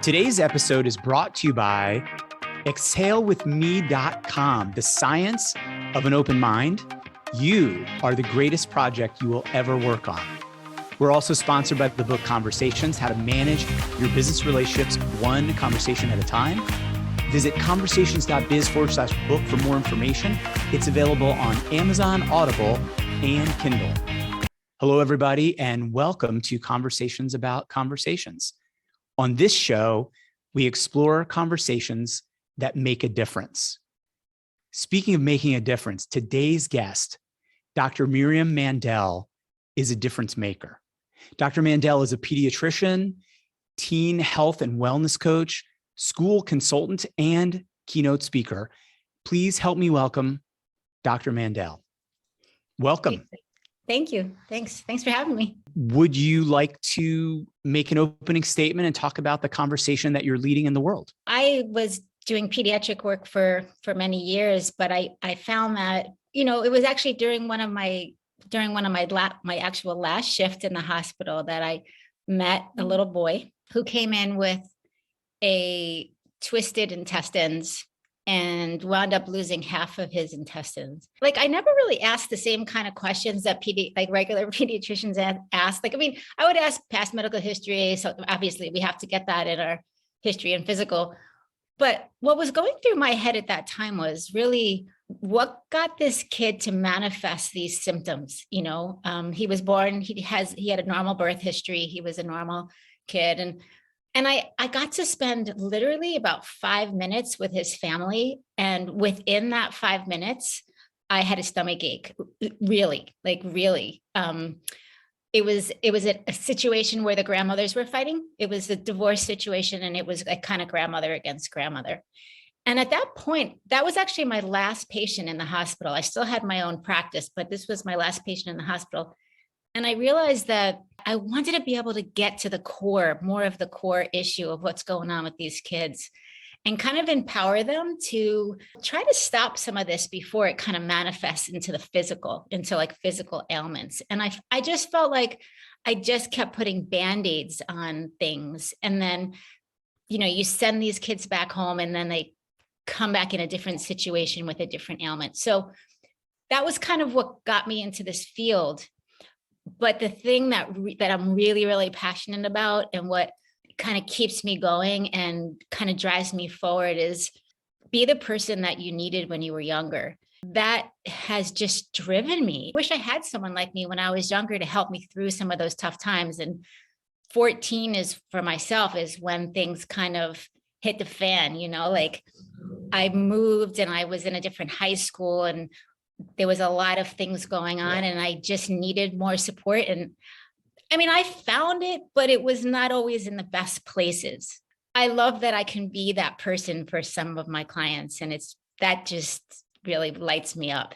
Today's episode is brought to you by exhalewithme.com, the science of an open mind. You are the greatest project you will ever work on. We're also sponsored by the book Conversations, How to Manage Your Business Relationships One Conversation at a Time. Visit conversations.biz/book for more information. It's available on Amazon, Audible, and Kindle. Hello, everybody, and welcome to Conversations About Conversations. On this show, we explore conversations that make a difference. Speaking of making a difference, today's guest, Dr. Miriam Mandel, is a difference maker. Dr. Mandel is a pediatrician, teen health and wellness coach, school consultant, and keynote speaker. Please help me welcome Dr. Mandel. Welcome. Thank you. Thanks for having me. Would you like to make an opening statement and talk about the conversation that you're leading in the world? I was doing pediatric work for many years, but I found that, it was actually during one of my actual last shift in the hospital that I met a little boy who came in with a twisted intestines and wound up losing half of his intestines. I never really asked the same kind of questions that regular pediatricians ask. I would ask past medical history. So obviously we have to get that in our history and physical. But what was going through my head at that time was really what got this kid to manifest these symptoms. He was born, he had a normal birth history. He was a normal kid. And I got to spend literally about 5 minutes with his family. And within that 5 minutes, I had a stomach ache, really. It was a situation where the grandmothers were fighting. It was a divorce situation, and it was a kind of grandmother against grandmother. And at that point, that was actually my last patient in the hospital. I still had my own practice, but this was my last patient in the hospital. And I realized that I wanted to be able to get to the core, more of the core issue of what's going on with these kids and kind of empower them to try to stop some of this before it kind of manifests into the physical, into physical ailments. And I just felt like I just kept putting Band-Aids on things. And then, you send these kids back home and then they come back in a different situation with a different ailment. So that was kind of what got me into this field. But the thing that I'm really, really passionate about and what kind of keeps me going and kind of drives me forward is be the person that you needed when you were younger. That has just driven me. I wish I had someone like me when I was younger to help me through some of those tough times. And 14 is for myself is when things kind of hit the fan, I moved and I was in a different high school and there was a lot of things going on and I just needed more support. And I found it, but it was not always in the best places. I love that I can be that person for some of my clients. And that just really lights me up.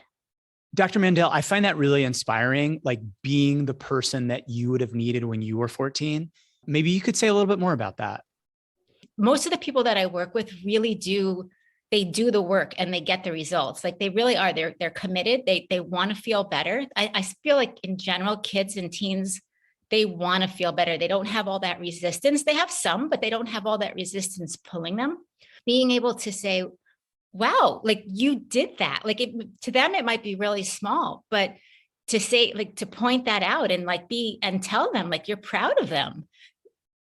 Dr. Mandel, I find that really inspiring, being the person that you would have needed when you were 14. Maybe you could say a little bit more about that. Most of the people that I work with really do the work and they get the results. They really are. They're committed. They want to feel better. I feel like in general, kids and teens, they want to feel better. They don't have all that resistance. They have some, but they don't have all that resistance pulling them. Being able to say, wow, you did that. To them, it might be really small, but to say, to point that out and and tell them you're proud of them.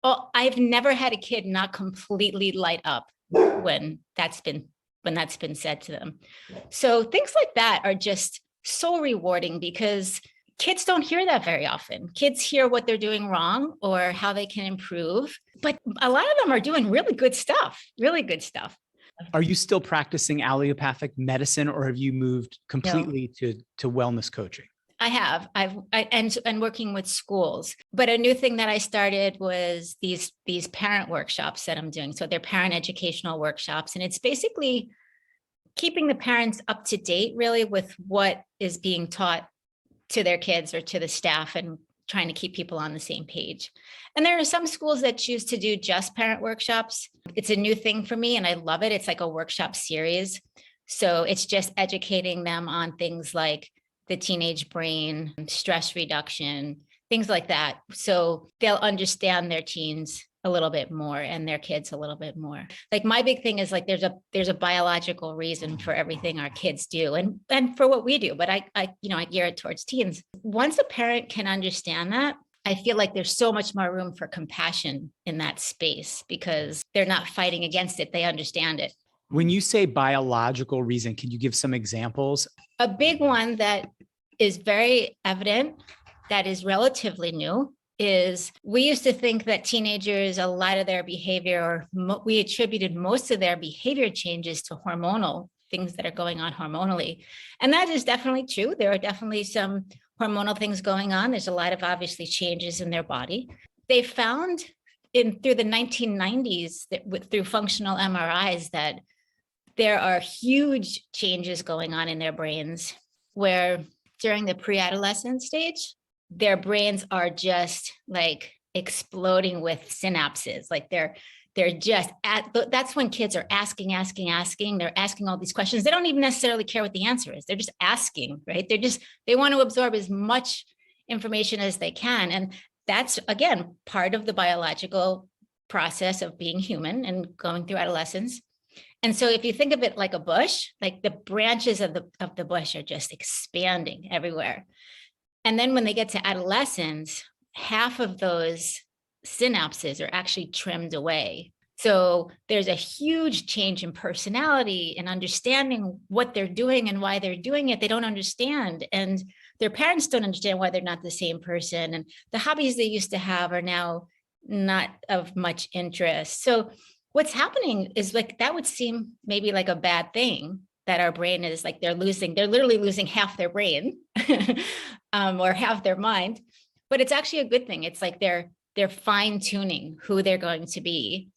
Well, I've never had a kid not completely light up when that's been said to them. So things like that are just so rewarding because kids don't hear that very often. Kids hear what they're doing wrong or how they can improve, but a lot of them are doing really good stuff. Are you still practicing allopathic medicine or have you moved completely to wellness coaching? I have. And working with schools. But a new thing that I started was these parent workshops that I'm doing. So they're parent educational workshops. And it's basically keeping the parents up to date really with what is being taught to their kids or to the staff and trying to keep people on the same page. And there are some schools that choose to do just parent workshops. It's a new thing for me and I love it. It's like a workshop series. So it's just educating them on things like the teenage brain, stress reduction, things like that. So they'll understand their teens a little bit more and their kids a little bit more. Like my big thing is like there's a biological reason for everything our kids do and for what we do, but I gear it towards teens. Once a parent can understand that, I feel like there's so much more room for compassion in that space because they're not fighting against it. They understand it. When you say biological reason, can you give some examples? A big one that is very evident, that is relatively new, is we used to think that teenagers, a lot of their behavior, we attributed most of their behavior changes to hormonal things that are going on hormonally. And that is definitely true. There are definitely some hormonal things going on. There's a lot of obviously changes in their body. They found through the 1990s through functional MRIs that there are huge changes going on in their brains where during the pre-adolescent stage, their brains are just like exploding with synapses. Like they're just that's when kids are asking. They're asking all these questions. They don't even necessarily care what the answer is. They're just asking, right? They want to absorb as much information as they can. And that's, again, part of the biological process of being human and going through adolescence. And so if you think of it like a bush, like the branches of the bush are just expanding everywhere. And then when they get to adolescence, half of those synapses are actually trimmed away. So there's a huge change in personality and understanding what they're doing and why they're doing it. They don't understand. And their parents don't understand why they're not the same person. And the hobbies they used to have are now not of much interest. So what's happening is like, that would seem maybe like a bad thing, that our brain is like, they're literally losing half their brain or half their mind, but it's actually a good thing. It's like they're fine tuning who they're going to be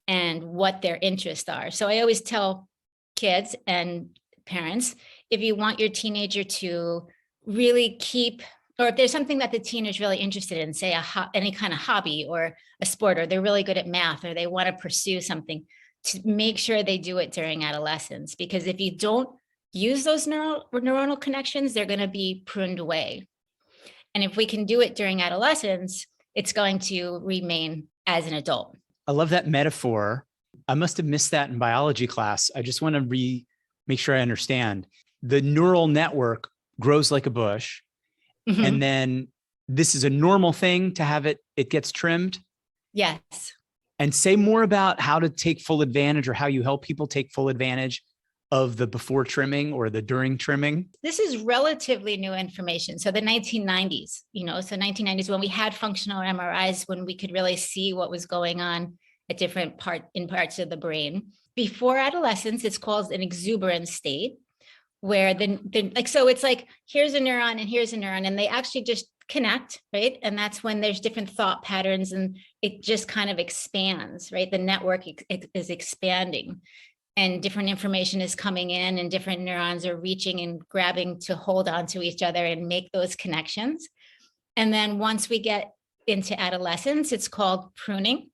and what their interests are. So I always tell kids and parents, if you want your teenager to really keep, or if there's something that the teen is really interested in, say any kind of hobby or a sport, or they're really good at math, or they want to pursue something, to make sure they do it during adolescence. Because if you don't use those neuronal connections, they're going to be pruned away. And if we can do it during adolescence, it's going to remain as an adult. I love that metaphor. I must have missed that in biology class. I just want to make sure I understand. The neural network grows like a bush. Mm-hmm. And then this is a normal thing to have it gets trimmed. Yes. And say more about how to take full advantage, or how you help people take full advantage of the before trimming or the during trimming. This is relatively new information. So the 1990s, so 1990s when we had functional MRIs, when we could really see what was going on at different parts of the brain. Before adolescence, it's called an exuberant state, where so it's like, here's a neuron and here's a neuron, and they actually just connect, right? And that's when there's different thought patterns and it just kind of expands, right? The network is expanding and different information is coming in and different neurons are reaching and grabbing to hold on to each other and make those connections. And then once we get into adolescence, it's called pruning,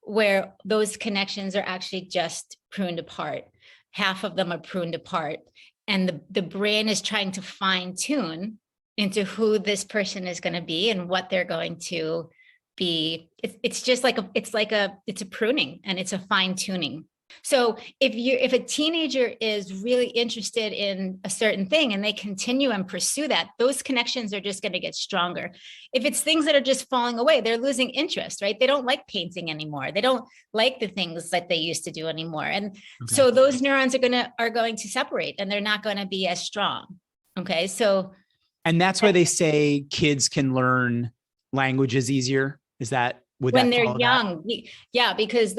where those connections are actually just pruned apart. Half of them are pruned apart. And the brain is trying to fine tune into who this person is going to be and what they're going to be. It's a pruning and it's a fine tuning. So if a teenager is really interested in a certain thing and they continue and pursue that, those connections are just going to get stronger. If it's things that are just falling away, they're losing interest, right? They don't like painting anymore. They don't like the things that they used to do anymore. And so those neurons are going to separate and they're not going to be as strong. Okay. And that's why they say kids can learn languages easier. Is that when they're young? Yeah, because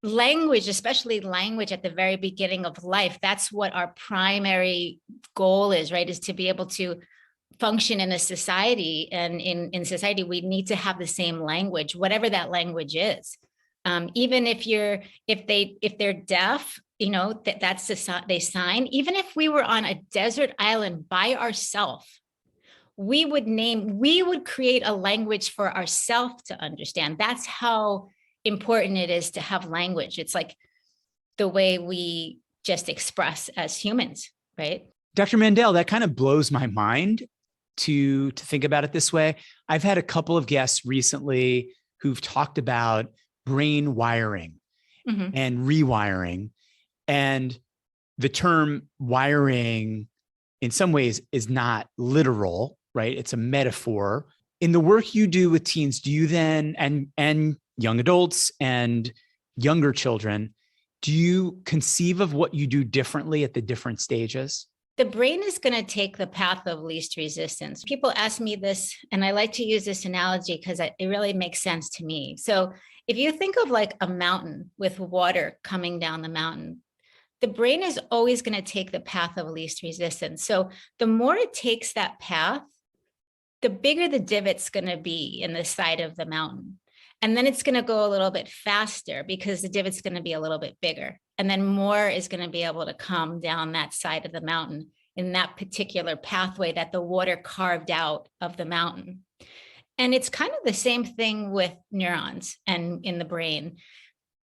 language, especially language at the very beginning of life, that's what our primary goal is, right? Is to be able to function in a society. And in society, we need to have the same language, whatever that language is. Even if they're deaf, that's they sign. Even if we were on a desert island by ourselves, we would create a language for ourselves to understand. That's how important it is to have language. It's like the way we just express as humans, right? Dr. Mandel, that kind of blows my mind to think about it this way. I've had a couple of guests recently who've talked about brain wiring and rewiring. And the term wiring in some ways is not literal, right? It's a metaphor. In the work you do with teens, do you then, and young adults and younger children, do you conceive of what you do differently at the different stages? The brain is going to take the path of least resistance. People ask me this, and I like to use this analogy because it really makes sense to me. So if you think of like a mountain with water coming down the mountain, the brain is always going to take the path of least resistance. So the more it takes that path, the bigger the divot's going to be in the side of the mountain. And then it's going to go a little bit faster because the divot's going to be a little bit bigger. And then more is going to be able to come down that side of the mountain in that particular pathway that the water carved out of the mountain. And it's kind of the same thing with neurons and in the brain,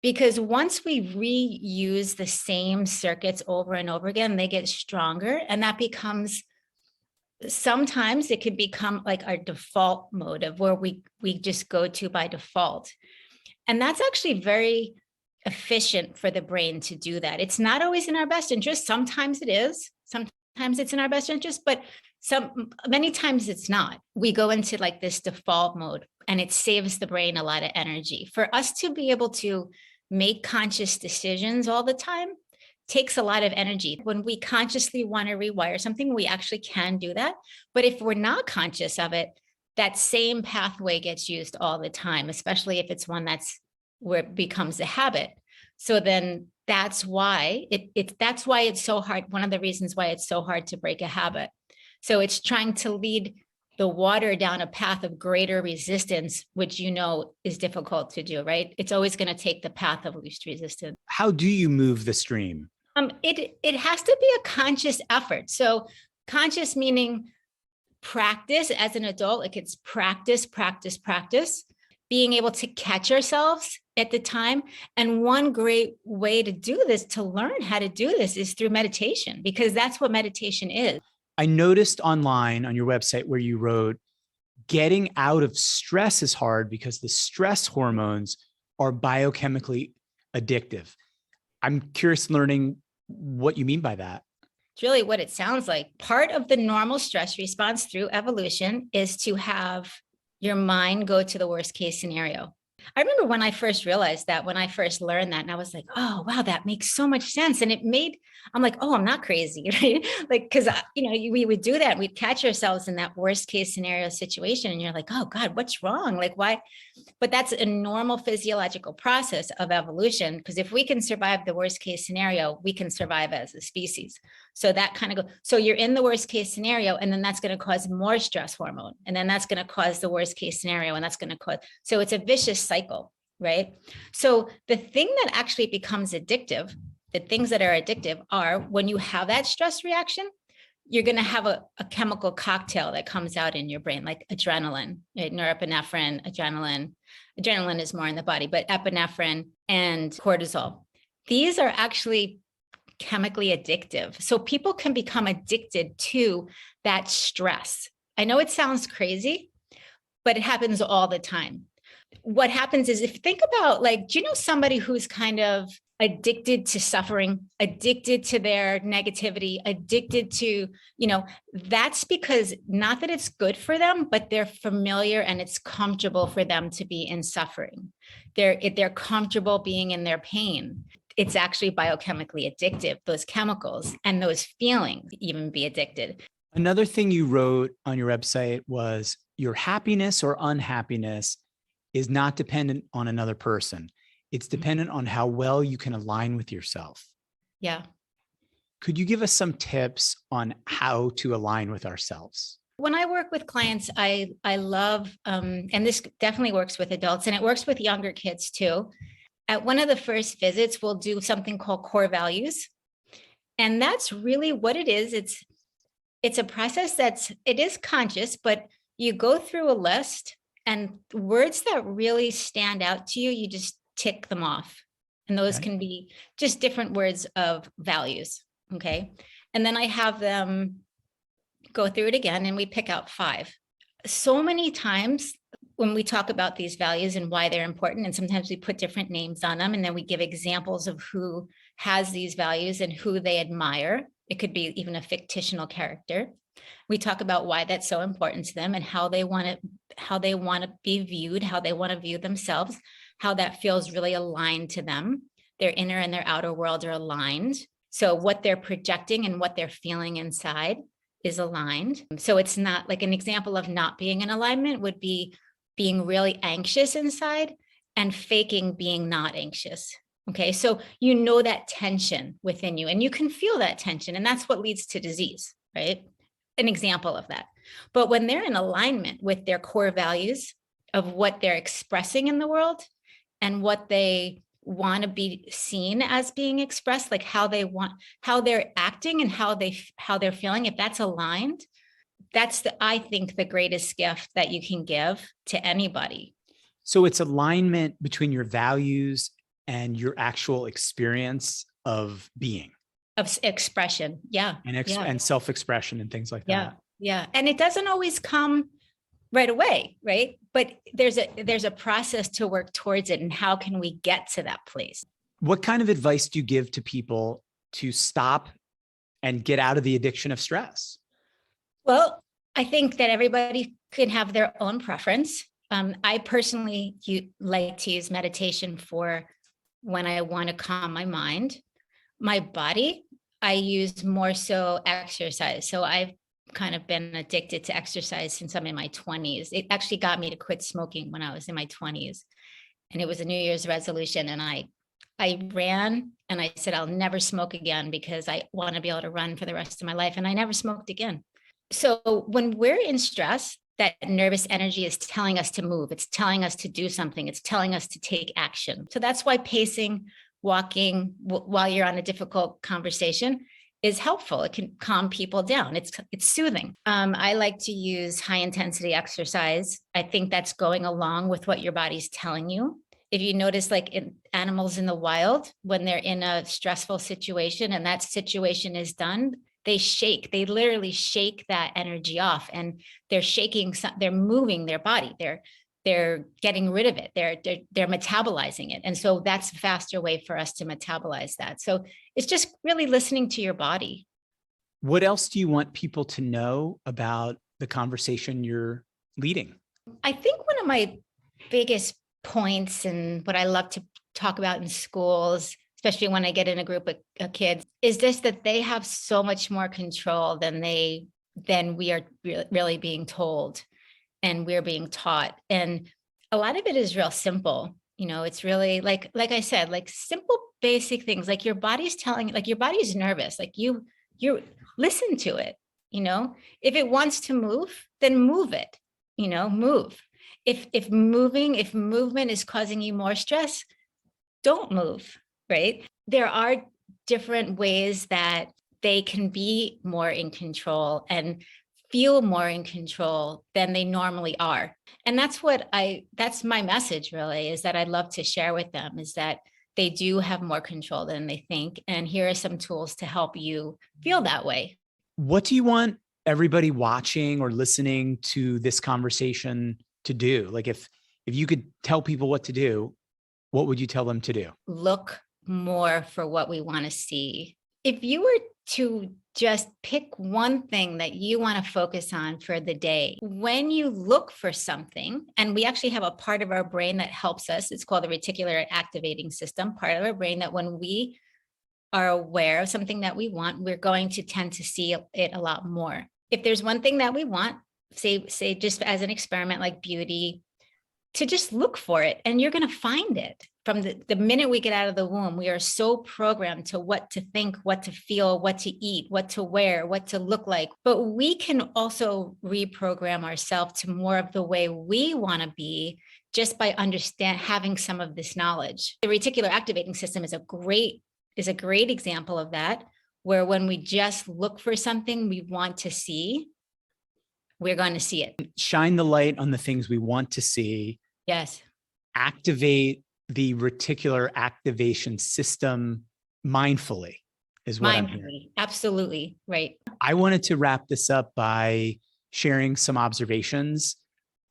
because once we reuse the same circuits over and over again, they get stronger, and that becomes, sometimes it could become like our default mode of where we just go to by default. And that's actually very efficient for the brain to do that. It's not always in our best interest. Sometimes it is. Sometimes it's in our best interest, but many times it's not. We go into like this default mode, and it saves the brain a lot of energy. For us to be able to make conscious decisions all the time takes a lot of energy. When we consciously want to rewire something, we actually can do that. But if we're not conscious of it, that same pathway gets used all the time, especially if it's one that's where it becomes a habit. So then that's why that's why it's so hard. One of the reasons why it's so hard to break a habit. So it's trying to lead the water down a path of greater resistance, which you know is difficult to do, right? It's always going to take the path of least resistance. How do you move the stream? It has to be a conscious effort. So conscious meaning practice as an adult, like it's practice, being able to catch ourselves at the time. And one great way to do this, to learn how to do this, is through meditation, because that's what meditation is. I noticed online on your website where you wrote, getting out of stress is hard because the stress hormones are biochemically addictive. I'm curious learning what you mean by that. It's really what it sounds like. Part of the normal stress response through evolution is to have your mind go to the worst case scenario. I remember when I first realized that, when I first learned that, and I was like, oh, wow, that makes so much sense. And I'm like, oh, I'm not crazy, right? Like, because, we would do that. We'd catch ourselves in that worst case scenario situation. And you're like, oh God, what's wrong? Like, why? But that's a normal physiological process of evolution, because if we can survive the worst case scenario, we can survive as a species. So that kind of so you're in the worst case scenario, and then that's going to cause more stress hormone. And then that's going to cause the worst case scenario. And that's going to cause, so it's a vicious cycle, right? So the thing that actually becomes addictive, the things that are addictive are when you have that stress reaction, you're going to have a chemical cocktail that comes out in your brain, like adrenaline, right? Norepinephrine, adrenaline is more in the body, but epinephrine and cortisol. These are actually chemically addictive. So people can become addicted to that stress. I know it sounds crazy, but it happens all the time. What happens is, if you think about, like, do you know somebody who's kind of addicted to suffering, addicted to their negativity, addicted to, that's because not that it's good for them, but they're familiar and it's comfortable for them to be in suffering. They're comfortable being in their pain. It's actually biochemically addictive, those chemicals and those feelings even be addicted. Another thing you wrote on your website was, your happiness or unhappiness is not dependent on another person. It's dependent on how well you can align with yourself. Yeah. Could you give us some tips on how to align with ourselves? When I work with clients, I love, and this definitely works with adults, and it works with younger kids too. At one of the first visits, we'll do something called core values. And that's really what it is. It's a process it is conscious, but you go through a list, and words that really stand out to you, you just tick them off. And those can be just different words of values. Okay. And then I have them go through it again, and we pick out 5. So many times when we talk about these values and why they're important, and sometimes we put different names on them, and then we give examples of who has these values and who they admire. It could be even a fictional character. We talk about why that's so important to them and how they want to be viewed, how they want to view themselves, how that feels really aligned to them. Their inner and their outer world are aligned. So what they're projecting and what they're feeling inside is aligned. So it's not like an example of not being in alignment would be being really anxious inside and faking being not anxious. Okay, so you know that tension within you and you can feel that tension, and that's what leads to disease, right? An example of that. But when they're in alignment with their core values of what they're expressing in the world and what they want to be seen as being expressed, like how they're acting and how they're feeling, if that's aligned, that's I think the greatest gift that you can give to anybody. So it's alignment between your values and your actual experience of being. Of expression. Yeah. And self-expression and things like that. Yeah. And it doesn't always come right away, right? But there's a process to work towards it. And how can we get to that place? What kind of advice do you give to people to stop and get out of the addiction of stress? Well, I think that everybody can have their own preference. I personally like to use meditation for when I want to calm my mind. My body, I use more so exercise. So I've kind of been addicted to exercise since I'm in my 20s. It actually got me to quit smoking when I was in my 20s. And it was a New Year's resolution. And I ran and I said, I'll never smoke again because I want to be able to run for the rest of my life. And I never smoked again. So when we're in stress, that nervous energy is telling us to move. It's telling us to do something. It's telling us to take action. So that's why pacing, walking while you're on a difficult conversation is helpful. It can calm people down. It's soothing. I like to use high intensity exercise. I think that's going along with what your body's telling you. If you notice, like in animals in the wild, when they're in a stressful situation and that situation is done, they shake. They literally shake that energy off, and they're shaking. They're moving their body. They're getting rid of it. They're metabolizing it. And so that's a faster way for us to metabolize that. So it's just really listening to your body. What else do you want people to know about the conversation you're leading? I think one of my biggest points and what I love to talk about in schools, especially when I get in a group of kids, is just that they have so much more control than we are really being told. And we're being taught. And a lot of it is real simple. You know, it's really like I said, like simple, basic things, like your body's telling, like your body's nervous, like you listen to it. You know, if it wants to move, then move it, move. If movement is causing you more stress, don't move, right? There are different ways that they can be more in control and feel more in control than they normally are. And that's my message really, is that I'd love to share with them, is that they do have more control than they think. And here are some tools to help you feel that way. What do you want everybody watching or listening to this conversation to do? Like if you could tell people what to do, what would you tell them to do? Look more for what we want to see. If you were to just pick one thing that you want to focus on for the day, when you look for something, and we actually have a part of our brain that helps us, it's called the reticular activating system, part of our brain that when we are aware of something that we want, we're going to tend to see it a lot more. If there's one thing that we want, say just as an experiment like beauty, to just look for it and you're going to find it. From the minute we get out of the womb, we are so programmed to what to think, what to feel, what to eat, what to wear, what to look like. But we can also reprogram ourselves to more of the way we want to be just by having some of this knowledge. The reticular activating system is a great example of that, where when we just look for something we want to see, we're going to see it. Shine the light on the things we want to see. Yes. Activate the reticular activation system mindfully is what I'm hearing. Absolutely. Right. I wanted to wrap this up by sharing some observations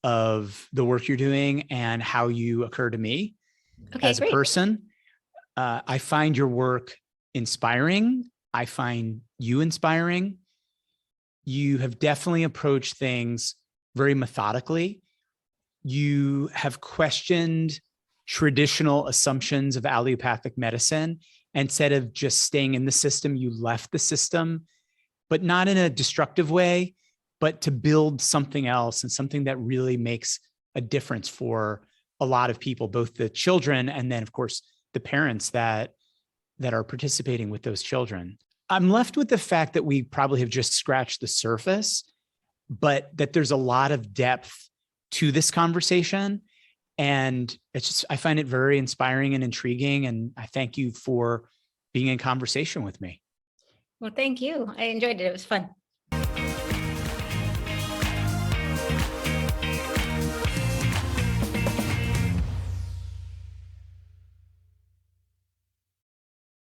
of the work you're doing and how you occur to me as a Great. person. I find your work inspiring. I find you inspiring. You have definitely approached things very methodically. You have questioned traditional assumptions of allopathic medicine. Instead of just staying in the system, you left the system, but not in a destructive way, but to build something else and something that really makes a difference for a lot of people, both the children and then, of course, the parents that are participating with those children. I'm left with the fact that we probably have just scratched the surface, but that there's a lot of depth to this conversation. And it's just, I find it very inspiring and intriguing. And I thank you for being in conversation with me. Well, thank you. I enjoyed it. It was fun.